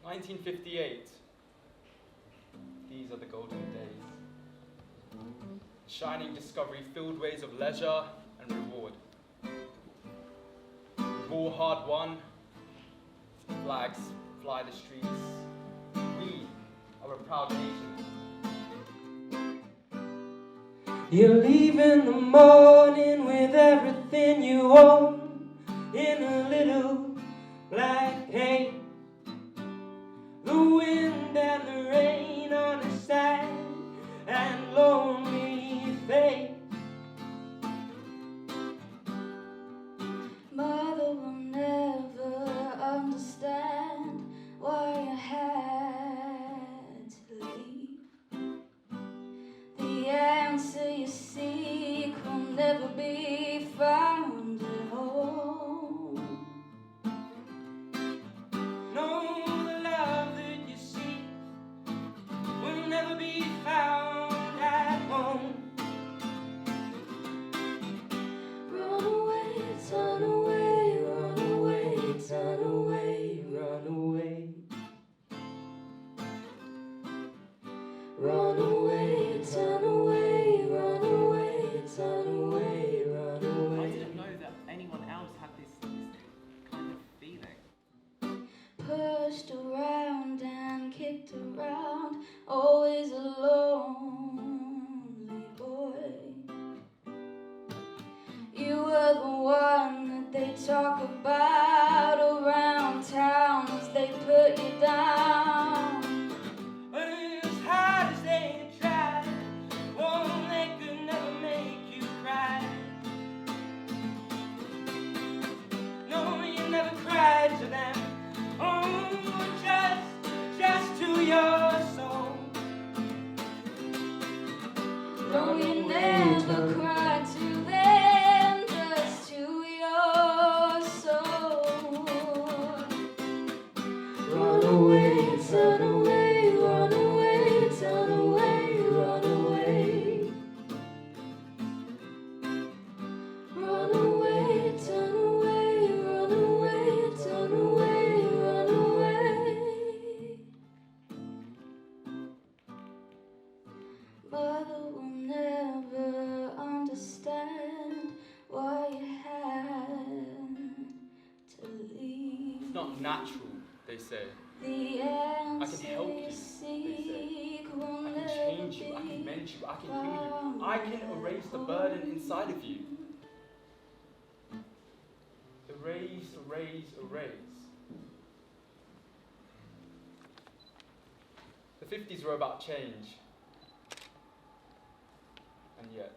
1958. These are the golden days. Shining discovery filled ways of leisure and reward. War hard won, flags fly the streets. We are a proud nation. You leave in the morning with everything you own in a little black cape. The wind and the rain on a sad and lonely face. Mother will never understand why you had to leave. The answer you seek will never be found at home. No, the love that you seek will never be found at home. Run away, turn away, run away, turn away, Run away. run away, turn away, run away, turn away, run I away. didn't know that anyone else had this kind of feeling. Pushed around and kicked around, always a lonely boy. You were the one that they talk about around town as they put you down. As hard as they tried, oh, they could never make you cry. No, you never cried to them. Oh, just to your soul. No, you never cried to them, just to your soul. Run away, turn away, run away, turn away, run away. Run away, turn away, run away, turn away, run away. Mother will never understand why you had to leave. It's not natural, they say. The I can answer help you, you they say. seek will I can never change you, I can mend you, I can heal you. I can erase the burden inside of you. Erase, erase, erase. The 50s were about change. And yet,